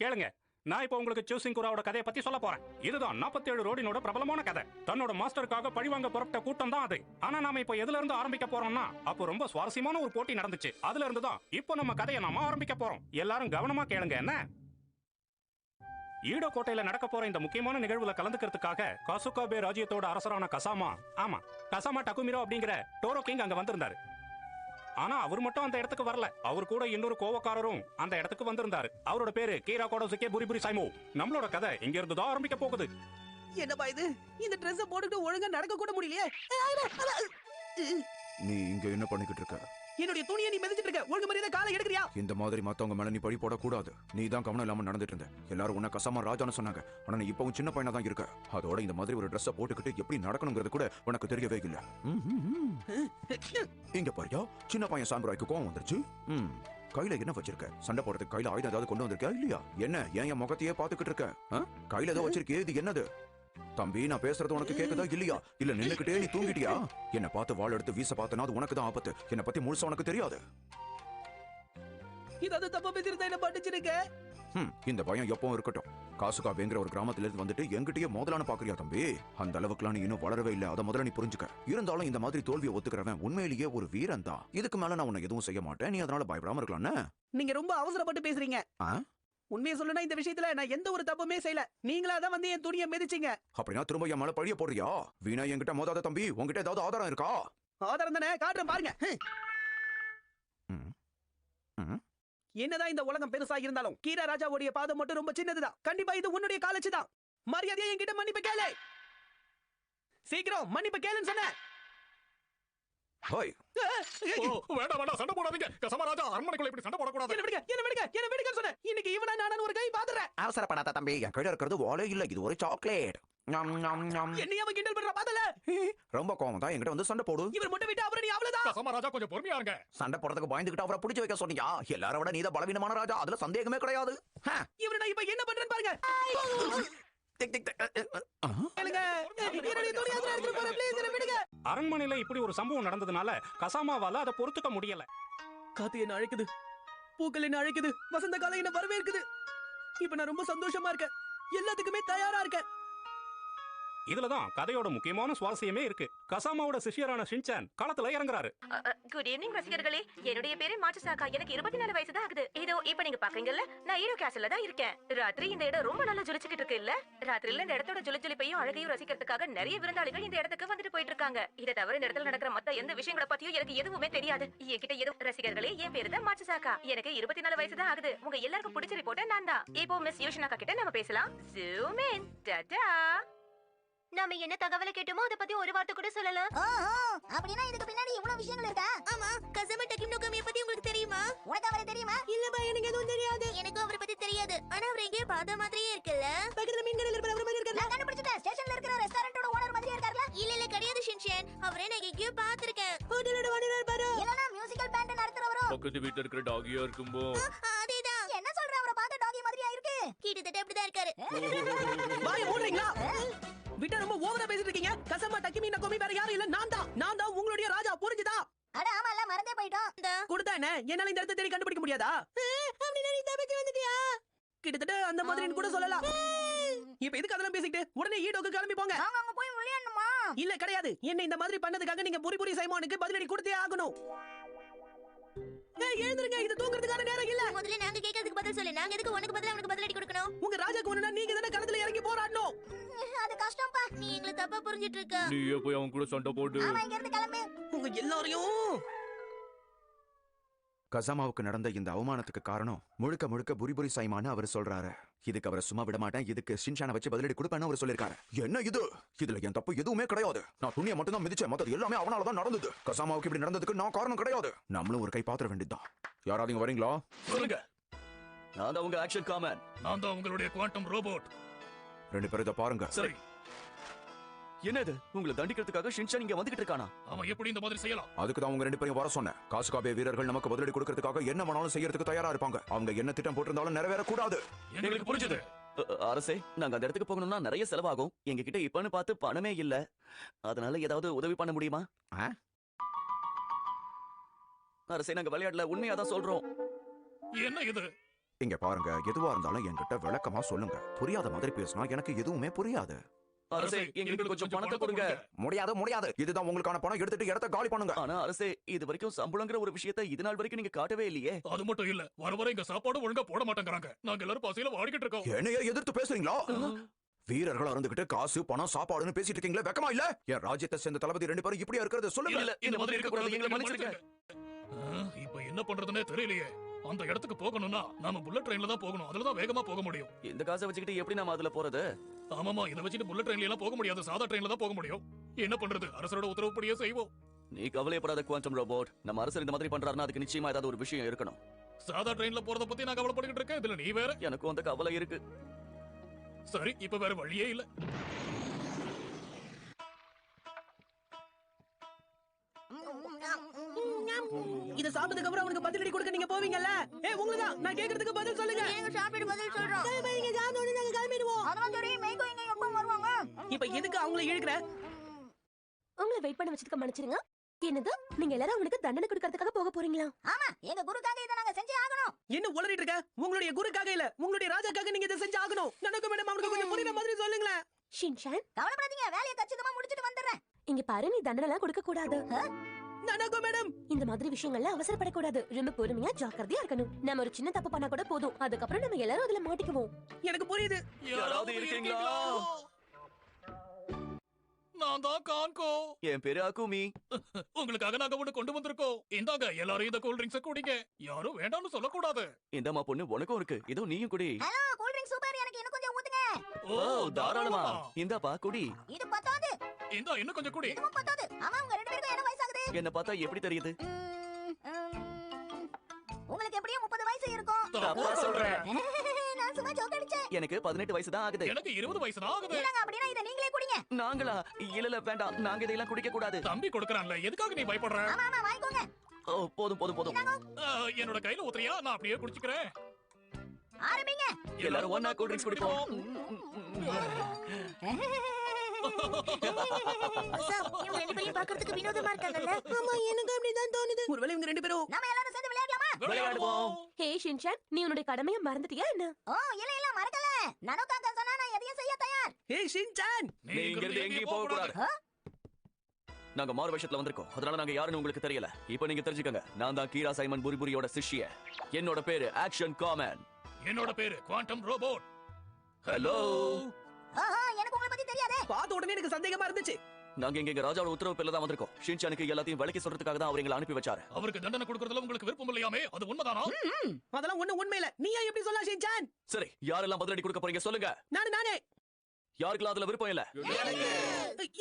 கேளுங்க, நான் இப்போ உங்களுக்கு சூசிங் குராவோட கதையை பத்தி சொல்ல போறேன். இதுதான் 47 ரோடினோட பிரபலமான கதை. தன்னோட மாஸ்டருக்காக பழிவாங்க புறப்பட்ட கூட்டம் தான் அது. ஆனா நாம இப்போ எதுல இருந்து ஆரம்பிக்க போறோம்னா, அப்போ ரொம்ப சுவாரஸ்யமான ஒரு போட்டி நடந்துச்சு. அதுல இருந்து தான் இப்போ நம்ம கதையை நாம ஆரம்பிக்க போறோம். எல்லாரும் கவனமா கேளுங்க. என்ன, ஈடோ கோட்டையில நடக்க போற இந்த முக்கியமான நிகழ்வுல கலந்துக்கிறதுக்காக காசுகாபே ராஜ்யத்தோட அரசரான கசாமா, கசாமா டகுமிரோ அப்படிங்கிற டோரோ கிங் அங்க வந்திருந்தாரு. ஆனா அவர் மட்டும் அந்த இடத்துக்கு வரல. அவர் கூட இன்னொரு கோவக்காரரும் அந்த இடத்துக்கு வந்திருந்தாரு. அவரோட பேரு கீரா கோடோசுகே புரிபுரி சைமோ. நம்மளோட கதை இங்க இருந்து தான் ஆரம்பிக்க போகுது. என்னப்பா இது? இந்த Dress போட்டுட்டு ஒழுங்கா நடக்க கூட முடியலையே. நீ இங்க என்ன பண்ணிக்கிட்டு இருக்க? என்னுடைய துணியை நீ மிதிச்சிட்டு இருக்க. ஒழுங்கு மரியாதை காலை எடுக்கறியா? இந்த மாதிரி மத்தவங்க மேல நீ பழி போடக்கூடாது. நீ தான் கவனம் இல்லாம நடந்துட்டு இருந்த. எல்லாரும் உன்ன கசாமா ராஜான்னு சொன்னாங்க. ஆனா நீ இப்பவும் சின்ன பையனா தான் இருக்க. அதோட இந்த மாதிரி ஒரு Dress போட்டுக்கிட்டு எப்படி நடக்கணுங்கிறது கூட உனக்கு தெரியவே இல்ல. இங்க பாரியா, சின்ன பையன் சாம்பராய்க்கு கோவம் வந்துருச்சு. கையில என்ன வச்சிருக்க? சண்டை போடுறதுக்கு கையில ஆயுதம் ஏதாவது கொண்டு வந்திருக்கா இல்லையா? என்ன ஏன் என் முகத்தையே பாத்துக்கிட்டு இருக்க? கையில ஏதோ வச்சிருக்கே, இது என்னது? தம்பி, நான் பேசுறது உனக்கு கேக்குதா இல்லையா? இல்ல நின்னுக்கிட்டே நீ தூங்கிட்டியா? என்ன பார்த்து வாள் எடுத்து வீச பார்த்தனா அது உனக்கு தான் ஆபத்து. என்ன பத்தி முழுசா உனக்கு தெரியாது. இதாவது தப்பா பேசிருந்தா என்ன பண்ணிச்சிருக்க? இந்த பயம் எப்பவும் இருக்கட்டும். காசுகாபேங்கிற ஒரு கிராமத்துல இருந்து வந்துட்டு என்கிட்டயே மோதலான்னு பாக்குறியா தம்பி? அந்த அளவுக்குலாம் நீ இன்னும் வளரவே இல்ல. அதை முதல்ல நீ புரிஞ்சுக்க. இருந்தாலும் இந்த மாதிரி தோல்வியை ஒத்துக்கிறவன் உண்மையிலேயே ஒரு வீரன் தான். இதுக்கு மேல நான் உன்னை எதுவும் செய்ய மாட்டேன். நீ அதனால பயப்படாம இருக்கலாம்னு. நீங்க ரொம்ப அவசரப்பட்டு பேசுறீங்க. உண்மையை சொல்லணும்னா இந்த விஷயத்துல நான் எந்த ஒரு தப்புமே செய்யல. நீங்களா தான் வந்து என் துணியை மிதிச்சீங்க. அப்படின்னா திரும்ப என் மேல பழிய போடுறியா? வீணா என்கிட்ட மோதாத தம்பி. உன்கிட்ட ஏதாவது ஆதாரம் இருக்கா? ஆதாரம் தானே காட்டுறேன் பாருங்க. என்னதான் இந்த உலகம் பெருசா இருந்தாலும் கீரா ராஜாவுடைய பாதம் மட்டும் ரொம்ப சின்னதுதான். கண்டிப்பா இது உன்னுடைய காலச்சு தான். மரியாதையா என்கிட்ட மன்னிப்பு கேளு. சீக்கிரம் மன்னிப்பு கேளுன்னு சொன்ன. வேண்டாம், சண்டை போடாதீங்க. கசாமா ராஜா அரண்மனைக்குள்ள இப்படி சண்டை போடக்கூடாது. என்ன விடுங்க சொன்ன. இன்னைக்கு இவனா நானும் ஒரு கை பாத்துறேன். அவசரப்படாத தம்பி. என் கையில இருக்கிறது வாழை இல்ல, இது ஒரு சாக்லேட். என்னைய அவன் கிண்டல் பண்ற பாத்தல. ரொம்ப கோவம் தான் என்கிட்ட வந்து சண்டை போடு. இவர் மட்டும் விட்டு அப்புறம் நீ அவ்வளவுதான். கசாமா ராஜா கொஞ்சம் பொறுமையா இருங்க. சண்டை போறதுக்கு பயந்துகிட்டு அவரை பிடிச்சு வைக்க சொன்னியா? எல்லாரும் விட நீதான் பலவீனமான ராஜா, அதுல சந்தேகமே கிடையாது. இவரு நான் இப்ப என்ன பண்றேன்னு பாருங்க. அரண்மனையில இப்படி ஒரு சம்பவம் நடந்ததுனால கசாமாவால அதை பொறுத்துக்க முடியல. காத்து என்ன அழைக்குது, பூக்கள் என்ன அழைக்குது, வசந்த காலம் என்ன வரவேற்குது. இப்ப நான் ரொம்ப சந்தோஷமா இருக்கேன். எல்லாத்துக்குமே தயாரா இருக்கேன். இதுலதான் கதையோட முக்கியமான சுவாரஸ்யமே இருக்கு. கசாமாவோட சிஷ்யரான ஷின்சான் களத்துல இறங்குறாரு. குட் ஈவினிங் ரசிகர்களே. என்னுடைய பேரு மாட்சுசாகா. எனக்கு 24 வயசு தான் ஆகுது. இதோ இப்ப நீங்க பாக்குறீங்கல்ல, நான் ஈரோ கேசல்ல தான் இருக்கேன். ராத்திரி இந்த இடம் ரொம்ப நல்லா ஜொலிச்சுக்கிட்டு இருக்கு இல்ல? ராத்திரில இந்த இடத்தோட ஜொலிச்சொலிப்பையும் அழகையும் ரசிக்கிறதுக்காக நிறைய விருந்தாளிகள் இந்த இடத்துக்கு வந்துட்டு போயிட்டு இருக்காங்க. இதை தவிர இந்த இடத்துல நடக்கிற மத்த எந்த விஷயங்களை பத்தியும் எனக்கு எதுவுமே தெரியாது. என்கிட்ட எதுவும் ரசிகர்களே, என் பேரு தான் மாட்சுசாகா. எனக்கு 24 வயசு தான் ஆகுது. உங்க எல்லாருக்கும் பிடிச்ச ரிப்போர்ட்டர் நான் தான். இப்போ மிஸ் யோஷினாக்கா கிட்ட நம்ம பேசலாம். Zoom in. டாடா. நாம என்ன தகவலை கேட்டோமோ அத பத்தி ஒரு வார்த்தை கூட சொல்லல. அப்படினா இதுக்கு பின்னாடி இவ்வளவு விஷயங்கள் இருக்கா? ஆமா, கசாமா டகினோகாமியை பத்தி உங்களுக்கு தெரியுமா? உனக்கு அவரை தெரியுமா? இல்ல பா, எனக்கு எதுவும் தெரியாது. எனக்கு அவரை பத்தி தெரியாது. ஆனா அவர் எங்கேயோ பார்த்த மாதிரியே இருக்குல்ல. பக்கத்துல மீன் கடையில இருக்கிற அவர மாதிரி இருக்காரு. நான் கண்டுபிடிச்சிட்டேன். ஸ்டேஷன்ல இருக்கிற ரெஸ்டாரன்ட்டோட ஓனர் மாதிரியே இருக்காருல? இல்ல கிடையாது ஷின்சான். அவரே நான் எங்கேயோ பார்த்திருக்கேன். ஹோட்டலோட ஓனர் பாரு. இல்லனா மியூசிக்கல் பேண்ட் நடத்துறவரோ? பக்கத்து வீட்ல இருக்கிற டாகியா இருக்கும்போ. அதேதான். என்ன சொல்ற? அவரை பார்த்த டாகி மாதிரியா இருக்கு. கிட்டத்தட்ட அப்படிதான் இருக்காரு. வாயை மூடுறீங்களா? விட்ட ரொம்ப ஓவரா பேசிட்டு இருக்கீங்க. கசாமா டகினோகாமி வேற யாரும் இல்ல, நான் தான் உங்களுடைய ராஜா. புரிஞ்சுதா? அட ஆமால, மறந்தே போய்ட்டோம். கொடுத்தா என்ன? என்னால இந்த இடத்தை தேடி கண்டுபிடிக்க முடியாதா? அப்படினா நீ தப்பிச்சு வந்துட்டியா? கிட்டத்தட்ட அந்த மாதிரின்னு கூட சொல்லலாம். இப்ப எதுக்கு அதெல்லாம் பேசிட்டு உடனே ஈடோக்கு கிளம்பி போங்க. நாங்க அங்க போய் விளையாடணுமா? இல்ல கிடையாது. என்ன இந்த மாதிரி பண்ணதுக்காக நீங்க புரிபுரி சைமோனுக்கு பதிலடி கொடுத்தே ஆகணும். எழுந்திருங்க, இது தூங்குறதுக்கான நேரம் இல்ல. முதல்ல நாங்க கேக்குறதுக்கு பதில் சொல்லு. நாங்க எதுக்கு உனக்கு பதிலா அவனுக்கு பதிலடி கொடுக்கணும்? உங்க ராஜாக்கு ஒண்ணுனா நீங்க தானே களத்துல இறங்கி போராடணும். அது கஷ்டம்ப்பா. நீ எங்களை தப்பா புரிஞ்சிட்டு இருக்க. நீயே போய் அவன் கூட சண்டை போடு. ஆமா, இங்க இருந்து கிளம்பு. உங்க எல்லாரையும். கசாமாவுக்கு நடந்த இந்த அவமானத்துக்கு காரணம் முழுக்க முழுக்க புரிபுரி சைமான்னு அவர் சொல்றாரு. இதுக்கு அவரை சும்மா விட மாட்டேன். இதுக்கு ஷின்சானை வச்சு பதிலடி கொடுப்பேன்னு அவர் சொல்லிருக்காரு. என்ன இது? இதுல என் தப்பு எதுவுமே கிடையாது. நான் துணியை மட்டும் தான் மிதிச்சேன். மத்தது எல்லாமே அவனாலதான் நடந்தது. கசாமாவுக்கு இப்படி நடந்ததுக்கு நான் காரணம் கிடையாது. நம்மளும் ஒரு கை பாத்திர வேண்டியதுதான். யாராவது இங்க வரீங்களா? சொல்லுங்க. நான் தான் உங்க ஆக்ஷன் காமன். நான் தான் உங்களுடைய குவாண்டம் ரோபோட். ரெண்டு பேரும் இதை பாருங்க. சரி. என்னது? உங்களை தண்டிக்கிறதுக்காக ஷின்சான் இங்க வந்துகிட்டு இருக்கானா? அவன் எப்படி இந்த மாதிரி செய்யலாம்? அதுக்கு தான் உங்க ரெண்டு பேரும் வர சொன்னேன். காசுகாபே வீரர்கள் நமக்கு பதிலடி கொடுக்கறதுக்காக என்ன வேணாலும் செய்யறதுக்கு தயாரா இருப்பாங்க. அவங்க என்ன திட்டம் போட்டிருந்தாலும் நிறைவேறக்கூடாது. எங்களுக்கு புரிஞ்சது. அரசே, நாங்க அந்த இடத்துக்கு போகணும்னா நிறைய செலவாகும். எங்க கிட்ட இப்பன்னு பார்த்து பணமே இல்ல. அதனால ஏதாவது உதவி பண்ண முடியுமா? அரசே, நாங்க விளையாடல, உண்மையாதான் சொல்றோம். என்ன இது? இங்க பாருங்க, எதுவா இருந்தாலும் என்கிட்ட விளக்கமா சொல்லுங்க. புரியாத மாதிரி பேசினா எனக்கு எதுவுமே புரியாது. அரசே, எங்களுக்கு கொஞ்சம் பணத்தை கொடுங்க. முடியாது முடியாது, இதுதான் உங்களுக்கான பணம். எடுத்துட்டு இடத்த காலி பண்ணுங்க. ஆனா அரசே, இது வரைக்கும் சம்பளங்கிற ஒரு விஷயத்தை இது நாள் வரைக்கும் நீங்க காட்டவே இல்லையே. அது மட்டும் இல்ல, வர இங்க சாப்பாடு ஒழுங்கா போட மாட்டேங்கிறாங்க. நாங்க எல்லாரும் பசியில வாடிக்கிட்டு இருக்கோம். என்னைய எதிர்த்து பேசுறீங்களா? வீரர்கள் இருந்துகிட்டு காசு பணம் சாப்பாடுன்னு பேசிட்டு இருக்கீங்களே, வெக்கமா இல்ல? என் ராஜ்யத்தை சேர்ந்த தளபதி 2 பேரும் இப்படியா இருக்கிறது சொல்லுங்க. இல்ல, இந்த மாதிரி இருக்க கூடாது. எங்களை மன்னிச்சிருங்க. இப்ப என்ன பண்றதுன்னே தெரியலையே. அந்த இடத்துக்கு போகணும்னா நாம புல்லட் ட்ரெயின்ல தான் போகணும். அதுல தான் வேகமா போக முடியும். இந்த காசை வச்சுக்கிட்டு எப்படி நாம அதுல போறது? ஆமாமா, இதை வச்சுட்டு புல்லட் ட்ரெயின்ல எல்லாம் போக முடியாது. சாதா ட்ரெயின்ல தான் போக முடியும். என்ன பண்றது? அரசரோட உத்தரவுப்படியே செய்வோம். நீ கவலைப்படாத குவாண்டம் ரோபோட். நம்ம அரசர் இந்த மாதிரி பண்றாருன்னா அதுக்கு நிச்சயமா ஏதாவது ஒரு விஷயம் இருக்கணும். சாதா ட்ரெயின்ல போறத பத்தி நான் கவலைப்பட்டுக்கிட்டு இருக்கேன். இதுல நீ வேற. எனக்கும் அந்த கவலை இருக்கு. சரி, இப்ப வேற வழியே இல்ல. இத சாப்பிட்டதுக்கு அப்புறம் அவனுக்கு பதிலடி கொடுக்க நீங்க போவீங்கல்ல? உங்களுதான். நான் கேக்குறதுக்கு பதில் சொல்லுங்க. எங்க சாப்பிட்டு பதில் சொல்றோம். நீங்க சாப்பிட்டோனே நாங்க கிளம்பிடுவோம். அதெல்லாம் சரி, மேய்கோ இங்க எப்ப வருவாங்க? இப்ப எதுக்கு அவங்கள இழுக்குற? உங்களை வெயிட் பண்ண வச்சதுக்கு மன்னிச்சிருங்க. என்னது, நீங்க எல்லாரும் அவனுக்கு தண்டனை கொடுக்கறதுக்காக போக போறீங்களா? ஆமா, எங்க குருக்காக இத நாங்க செஞ்சே ஆகணும். என்ன உளறிட்டு இருக்க? உங்களுடைய குருக்காக இல்ல, உங்களுடைய ராஜாக்காக நீங்க இதை செஞ்சு ஆகணும். எனக்கு மேடம், அவனுக்கு கொஞ்சம் புரியுற மாதிரி சொல்லுங்களேன். ஷின்சான், கவலைப்படாதீங்க, வேலையை கச்சிதமா முடிச்சிட்டு வந்துடுறேன். இங்க பாரு, நீ தண்டனை எல்லாம் கொடுக்க கூடாது. நனகோ மேடம், இந்த மாதிரி விஷயங்கள்ல அவசரப்படக்கூடாது. ரொம்ப பொறுமையா ஜாக்கிரதையா இருக்கணும். நம்ம ஒரு சின்ன தப்பு பண்ணா கூட போதும், அதுக்கப்புறம் நம்ம எல்லாரும் அதுல மாட்டிக்குவோம். எனக்கு புரியுது. யாராவது இருக்கீங்களா? நான் தான் கான்கோ. என் பேரு அகுமி. உங்களுக்காக நாங்க ஒண்ணு கொண்டு வந்திருக்கோம். இந்தாங்க, எல்லாரும் இந்த கூல் ட்ரிங்க்ஸ் குடிங்க. யாரும் வேண்டாம்னு சொல்லக்கூடாது. இந்தம்மா பொண்ணு, உனக்கும் இருக்கு. இதோ நீயும் குடி. Hello, cool drink super. எனக்கு இன்னும் கொஞ்சம் ஊத்துங்க. ஓ, தாராளமா. இந்தாப்பா குடி. இது பத்தாது. இந்தா, இன்னும் கொஞ்சம் குடி. இதுவும் பத்தாது. ஆமா, உங்க 2 பேருக்கும் என்ன வயசு ஆகுது? என்ன பார்த்தா எப்படி தெரியுது? உங்களுக்கு எப்படியும் 30 வயசு இருக்கும். தப்பா சொல்றேன். நான் சும்மா ஜோக் அடிச்சேன். எனக்கு 18 வயசு தான் ஆகுது. எனக்கு 20 வயசு தான் ஆகுது. இல்லங்க, அப்படினா இத நீங்களே குடிங்க. நாங்களா? இல்ல வேண்டாம், நாங்க இதெல்லாம் குடிக்க கூடாது. தம்பி கொடுக்கறான்ல, எதுக்காக நீ பயப்படுற? ஆமா ஆமா, வாங்கிக்கோங்க. ஓ, போதும் போதும் போதும். என்னோட கையில ஊத்துறியா? நான் அப்படியே குடிச்சுக்கிறேன். ஆரம்பிங்க. எல்லாரும் ஒண்ணா கூல் ட்ரிங்க்ஸ் குடிப்போம். இவங்க 2 பேரும் பார்க்கிறதுக்கு வினோதமா இருக்காங்கல்ல? ஆமா, எனக்கு அப்படிதான் தோணுது. ஒருவேளை இவங்க 2 பேரும் நாம எல்லாரும் சேர்ந்து விளையாடலாமா? விளையாடுவோம். ஹே ஷின்சான், நீ உன்னுடைய கடமையை மறந்துட்டியா என்ன? ஓ, இல்ல மறக்கல. நனோகாக்கா சொன்னா நான் எதையும் செய்ய தயார். ஷின்சான், நீ இங்க இருந்து எங்கேயும் போக கூடாது. நாங்க மாறு வேஷத்துல வந்திருக்கோம். அதனால நாங்க யாருன்னு உங்களுக்கு தெரியல. இப்போ நீங்க தெரிஞ்சுக்கங்க. நான் தான் கீரா சைமன் புரிபுரியோட சிஷ்ய. என்னோட பேரு ஆக்ஷன் காமன். என்னோட பேரு குவாண்டம் ரோபோட். ஹலோ. ஆஹா, எனக்கு உங்களை பத்தி தெரியாதே. பார்த்த உடனே எனக்கு சந்தேகமா இருந்துச்சு. நாங்க எங்க ராஜாவோட உத்தரவு பேர்ல தான் வந்திருக்கோம். ஷின்சானுக்கு எல்லாத்தையும் விளக்கி சொல்றதுக்காக தான் அவர் எங்களை அனுப்பி வச்சாரு. அவருக்கு தண்டனை கொடுக்கறதுல உங்களுக்கு விருப்பம் இல்லையாமே, அது உண்மைதானா? அதெல்லாம் ஒண்ணு உண்மை இல்ல. நீ எப்படி சொல்லலாம் ஷின்சான்? சரி, யாரெல்லாம் பதிலடி கொடுக்க போறீங்க சொல்லுங்க. நானே. யாருக்கெல்லாம் அதுல விருப்பம் இல்ல?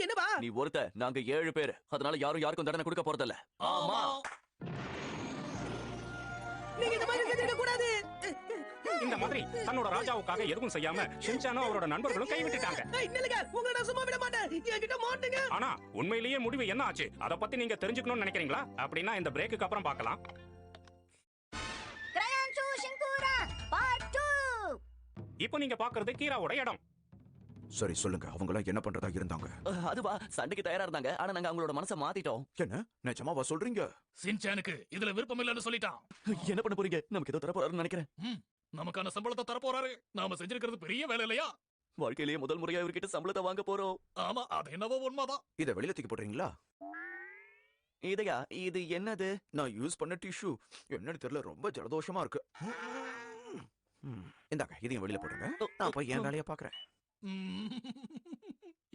என்னவா? நீ ஒருத்த, நாங்க 7 பேர். அதனால யாரும் யாருக்கும் தண்டனை கொடுக்க போறதில்ல. ஆமா. நீங்க இந்த மாதிரி செஞ்சிருக்க கூடாது. இந்த மாதிரி தன்னோட ராஜாவுக்காக எதுவும் செய்யாம ஷின்சானும் அவரோட நண்பர்களும் கைவிட்டுட்டாங்க. நில்லுங்க, உங்களை நான் சும்மா விட மாட்டேன். என்கிட்ட மாட்டுங்க. ஆனா உண்மையிலேயே முடிவு என்ன ஆச்சு அத பத்தி நீங்க தெரிஞ்சுக்கணும்னு நினைக்கிறீங்களா? அப்படின்னா இந்த பிரேக்குக்கு அப்புறம் பார்க்கலாம். Crayons ஷிங்கூரா part 2. இப்போ நீங்க பாக்குறது கீராவோட இடம். சரி சொல்லுங்க, அவங்க என்ன பண்றதா இருந்தாங்க? அதுவா, சண்டைக்கு தயாரா இருந்தாங்க. ஆனா நாங்க அவங்களோட மனசை மாத்திட்டோம். என்ன நிஜமாவா சொல்றீங்க? சின்சானுக்கு இதுல விருப்பம் இல்லைன்னு சொல்லிட்டான். என்ன பண்ண போறீங்க? நமக்கு ஏதோ தரப்போறாருன்னு நினைக்கிறேன். நமக்கான சம்பளத்தை தரப்போறாரு. நாம செஞ்சிருக்கிறது பெரிய வேலை இல்லையா? வாழ்க்கையிலேயே முதல் முறையா இவர்கிட்ட சம்பளத்தை வாங்க போறோம். ஆமா, அது என்னவோ உண்மைதான். இத வெளியில தூக்கி போடுறீங்களா? இதையா? இது என்னது? நான் யூஸ் பண்ண டிஷ்யூ. என்னன்னு தெரியல, ரொம்ப ஜலதோஷமா இருக்கு. இந்தாங்க, இதையும் வெளியில போடுங்க. நான் போய் என் வேலையை பாக்குறேன்.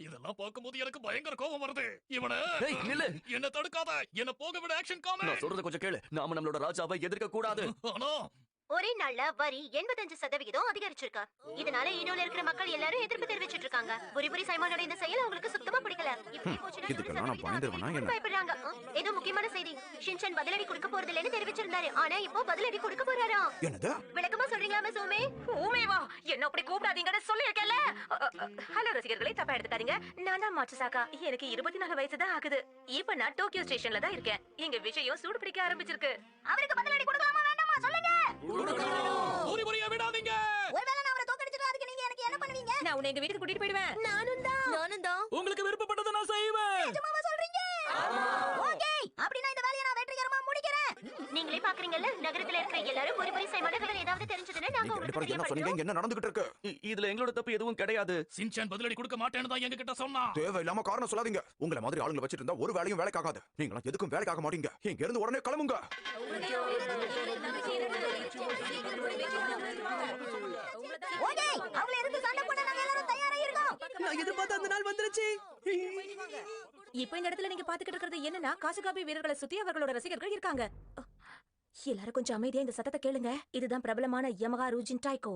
இதெல்லாம் பார்க்கும்போது எனக்கு பயங்கர கோபம் வருது. இவனை ஏய், நில்லு. என்ன தடுக்காத. என்ன போக விட ஆக்ஷன் காமன். நான் சொல்றத கொஞ்சம் கேளு. நாம நம்மளோட ராஜாவை எதிர்க்க கூடாது. ஆனா ஒரே நாள்ல வரி 85% அதிகரிச்சிருக்கு. இதனால ஈரோல இருக்கிற மக்கள் எல்லாரும் எதிர்ப்பு தெரிவிச்சிட்டு இருக்காங்க. புரிபுரி சைமனோட இந்த செயல் அவங்களுக்கு சுத்தமா பிடிக்கல. இப்படி போச்சுன்னா இதுக்கெல்லாம் நான் பயந்துருவேனா என்ன? பயப்படுறாங்க. ஏதோ முக்கியமான செய்தி. ஷின்சான் பதிலடி கொடுக்க போறது இல்லைன்னு தெரிவிச்சிருந்தாரு. ஆனா இப்போ பதிலடி கொடுக்க போறாராம். என்னது? விளக்கமா சொல்றீங்களா மிஸ் ஊமே? ஊமேவா? என்ன அப்படி கூப்பிடாதீங்கன்னு சொல்லிருக்கேன்ல. ஹலோ ரசிகர்களே, தப்பா எடுத்துக்காதீங்க. நான் தான் மாட்சுசாகா. எனக்கு 24 வயசு தான் ஆகுது. இப்ப நான் டோக்கியோ ஸ்டேஷன்ல தான் இருக்கேன். எங்க விஷயம் சூடு பிடிக்க ஆரம்பிச்சிருக்கு. அவருக்கு பதிலடி கொடுக்கலாமா வேண்டாமா சொல்லுங்க. புரிபுரியா விடாதீங்க. ஒருவேளை நான் அவரை தோக்கடிச்சிட்டா அதுக்கு நீங்க எனக்கு என்ன பண்ணுவீங்க? நான் உன்னை எங்க வீட்டுக்கு கூட்டிட்டு போயிடுவேன். நானும் தான். உங்களுக்கு விருப்பப்பட்டதை நான் செய்வேன். நிஜமாவா சொல்றீங்க? ஓகே, அப்படினா இந்த வேலையை நான் வெற்றிகரமா முடிக்கிறேன். நீங்களே பாக்குறீங்கல்ல, நகரத்துல இருக்கிற எல்லாரும் புரிபுரி சைமனோட ஏதாவது தெரிஞ்சதுன்னா ரெண்டு பேரும் என்ன சொன்னீங்க? இங்க என்ன நடந்துகிட்டு இருக்கு? இதுல எங்களோட தப்பு எதுவும் கிடையாது. சின்சான் பதிலடி கொடுக்க மாட்டேன்னு தான் எங்க கிட்ட சொன்னா. தேவையில்லாம காரணம் சொல்லாதீங்க. உங்களை மாதிரி ஆளுங்களை வச்சிட்டு இருந்தா ஒரு வேலையும் வேலைக்காகாது. நீங்களும் எதுக்கும் வேலைக்காக மாட்டீங்க. இங்க இருந்து உடனே கிளம்புங்க. ஓகே, அவளை எதிர்த்து சண்டை போட நாங்க எல்லாரும் தயாரா இருக்கோம். நான் எதிர்பார்த்த அந்த நாள் வந்துருச்சு. இப்போ இந்த இடத்துல நீங்க பாத்துக்கிட்டு இருக்கிறது என்னன்னா காசுகாபி வீரர்களை சுத்தி அவர்களோட ரசிகர்கள் இருக்காங்க. எல்லாரும் கொஞ்சம் அமைதியா இந்த சத்தத்தை கேளுங்க. இதுதான் பிரபலமான யமகா ரூஜின் டைகோ.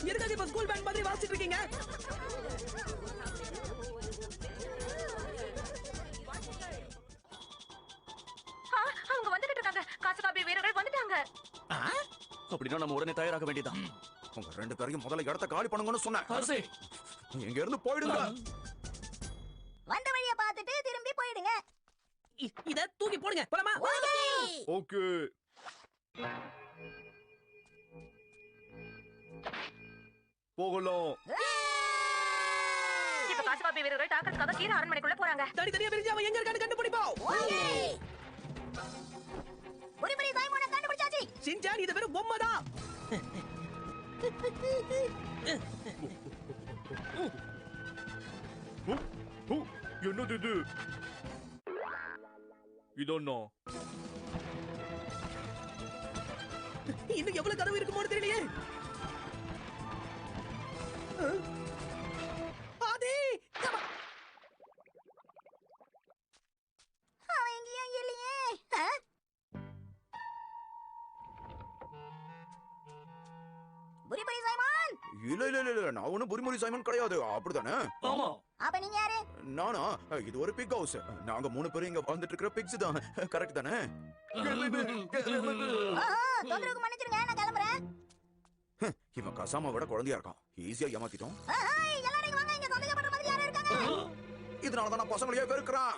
எதுக்காக இப்ப ஸ்கூல் பேண்ட் மாதிரி வாசிச்சிட்டு இருக்கீங்க? அவங்க வந்துகிட்டு இருக்காங்க. காசுகாபி வீரர்கள் வந்துட்டாங்க. அப்படின்னா நம்ம உடனே தயாராக வேண்டியதான். உங்க ரெண்டு பேரையும் முதல்ல இடத்த காலி பண்ணுங்கன்னு சொன்னேன். அரசே, இங்க இருந்து போயிடுங்க. வந்த வழியை பார்த்துட்டு திரும்பி போயிடுங்க. இத தூக்கி போடுங்க. போலாமா? ஓகே. போகலாம். இப்ப காசுகாபி வீரர்கள் டாக்கஸ்க்காக கீர அரண்மனைக்குள்ள போறாங்க. தனித்தனியா பிரிஞ்சு அவன் எங்க இருக்கான்னு கண்டுபிடிப்போம். புரிபுரி சைமோனை கண்டுபிடிச்சாச்சு. சின்சான் இது வெறும் பொம்மைதான். என்னது இது? இதொன்னோ இன்னும் எவ்வளவு கதவு இருக்குமோ தெரியலையே. ஆதி, அவன் எங்கேயும் இல்லையே. புரிபுரி சைமோன், இல்ல இல்ல இல்ல நான் ஒண்ணும் புரிமுறி சைமன் கிடையாது. அப்படிதானே? ஆமா. அப்ப நீங்க யாரு? நானா? இது ஒரு பிக் ஹவுஸ். நாங்க 3 பேரும் இங்க வாழ்ந்துட்டு இருக்கிற பிக்ஸ் தான். கரெக்ட் தானே? தொந்தரவுக்கு மன்னிச்சிருங்க, நான் கிளம்புறேன். இவன் கசாம விட குழந்தையா இருக்கான். ஈஸியா ஏமாத்திட்டோம். எல்லாரும் இங்க வாங்க, இங்க சந்தேகப்படுற மாதிரி யாரும் இருக்காங்க? இதனாலதான் நான் பசங்களையே வெறுக்கிறான்.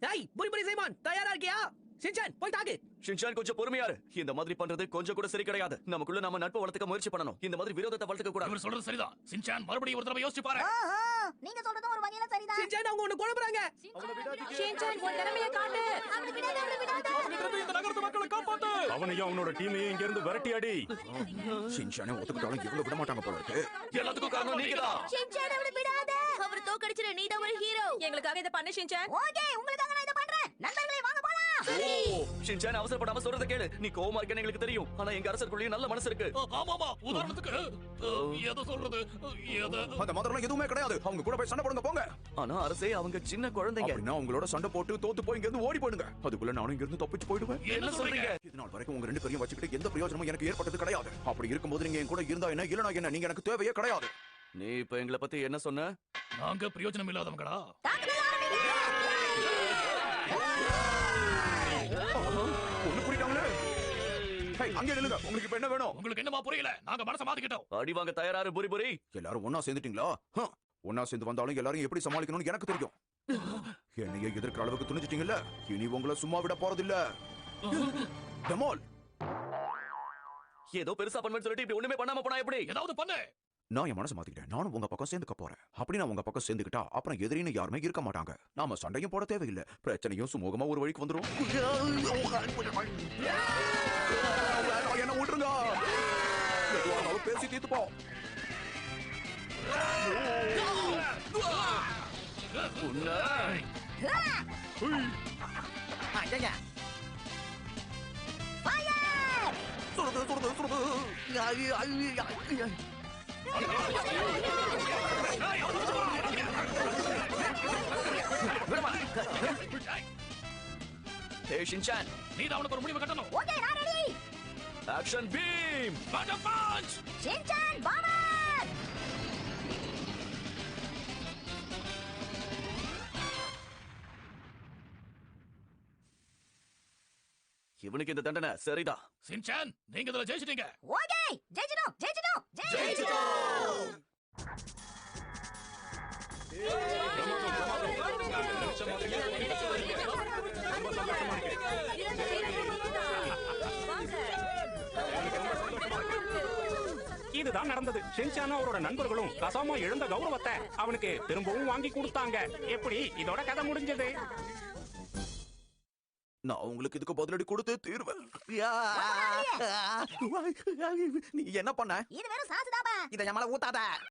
டேய் புரிபுரி சைமன், தயாரா இருக்கியா? சின்சான் போய் தாக்கு. ஷின்சான் கொஞ்சம் பொறுமையா இரு. இந்த மாதிரி பண்றது கொஞ்சம் கூட சரி கிடையாது. நமக்குள்ள நாம நட்பு வளர்த்துக்க முயற்சி பண்ணணும். இந்த மாதிரி விரோதத்தை வளர்த்துக்க கூடாது. இவர் சொல்றது சரிதான். சின்சான் மறுபடியும் ஒரு தடவை யோசிச்சு பாரு. நீங்க சொல்றதும் ஒரு வகையில சரிதான். சின்சான் அவங்க ஒண்ணு குழம்புறாங்க. ஷின்சான் உன் திறமையை காட்டு. அவனை விடாத, அவனை விடாத. இந்த நகரத்து மக்களை காப்பாத்து. அவனையும் அவனோட டீமையும் இங்க இருந்து விரட்டி அடி. சின்சானே ஒத்துக்கிட்டாலும் இவங்க விட மாட்டாங்க போல இருக்கு. எல்லாத்துக்கும் காரணம் நீங்கதான். சின்சான் அவனை விடாத. அவர் தோக்கடிச்சிர நீ தான் ஒரு ஹீரோ. எங்களுக்காக இத பண்ணு ஷின்சான். ஓகே, உங்களுக்காக நான் இத பண்றேன். நண்பர்களே வாங்க போலாம். ஷின்சான் அவசரப்படாம சொல்றத கேளு. நீ கோவமா இருக்கேன்னு எங்களுக்கு தெரியும். ஆனா எங்க அரசருக்குள்ளேயும் நல்ல மனசு இருக்கு. ஆமாமா, உதாரணத்துக்கு எதை சொல்றது? அந்த மாதிரிலாம் எதுவுமே கிடையாது. அவங்க கூட போய் சண்டை போடுங்க போங்க. ஆனா அரசே, அவங்க சின்ன குழந்தைங்க. அப்படின்னா அவங்களோட சண்டை போட்டு தோத்து போய் இங்க இருந்து ஓடி போயிடுங்க. அதுக்குள்ள நானும் இங்க இருந்து தப்பிச்சு போயிடுவேன். என்ன சொல்றீங்க? இது நாள் வரைக்கும் உங்க ரெண்டு பேரையும் வச்சுக்கிட்டு எந்த பிரயோஜனமும் எனக்கு ஏற்பட்டது கிடையாது. அப்படி இருக்கும்போது நீங்க என் கூட இருந்தா என்ன, இல்லனா என்ன, நீங்க எனக்கு தேவையே கிடையாது. நீ இப்ப எங்களை பத்தி என்ன சொன்ன? நாங்க பிரயோஜனம் இல்லாதவங்கடா. ஒண்ணு புரியாமலே. அங்கே நில்லுங்க. உங்களுக்கு இப்ப என்ன வேணும்? உங்களுக்கு என்னமா புரியல? நாங்க மனச மாத்திக்கிட்டோம். அடி வாங்க தயாராரு புரி. எல்லாரும் ஒண்ணா சேர்ந்துட்டீங்களா? ஒண்ணா சேர்ந்து வந்தாலும் எல்லாரும் எப்படி சமாளிக்கணும்னு எனக்கு தெரியும். என்னையே எதிர்க்கிற அளவுக்கு துணிச்சிட்டீங்கல்ல, இனி உங்களை சும்மா விட போறதில்ல. டமால், ஏதோ பெருசா பண்ணுவேன்னு சொல்லிட்டு இப்படி ஒண்ணுமே பண்ணாம போனா எப்படி? ஏதாவது பண்ணு. நான் என் மனசை மாத்திக்கிட்டேன். நானும் உங்க பக்கம் சேர்ந்துக்க போறேன். அப்படி நான் உங்க பக்கம் சேர்ந்துக்கிட்டா அப்புறம் எதிரின்னு யாருமே இருக்க மாட்டாங்க. நாம சண்டையும் போட தேவையில்லை. பிரச்சனையும் சுமூகமா ஒரு வழிக்கு வந்துரும். என்ன விட்டுருங்க. எதுவா இருந்தாலும் பேசி தீர்த்துப்போம். சுடுது சுடுது சுடுது. Hey Shinchan, நீ தான் அவனுக்கு ஒரு முடிவு கட்டணும். ஓகே, நான் ready. action beam. Thunder punch. Shinchan bomber. இவனுக்கு இந்த தண்டனை சரிதான். சின்சான், நீங்க இதுல ஜெயிச்சிட்டீங்க. ஓகே, ஜெயிச்சிட்டோம் ஜெயிச்சிட்டோம் ஜெயிச்சிட்டோம். இதுதான் நடந்தது. ஷின்சானும் அவரோட நண்பர்களும் கசாமா இழந்த கௌரவத்தை அவனுக்கு திரும்பவும் வாங்கி கொடுத்தாங்க. எப்படி இதோட கதை முடிஞ்சது? நான் உங்களுக்கு இதுக்கு பதிலடி கொடுத்து தீர்வேன். நீ என்ன பண்ண? இது வெறும் சாசுதாப்பா. இதை என் மேல ஊத்தாத.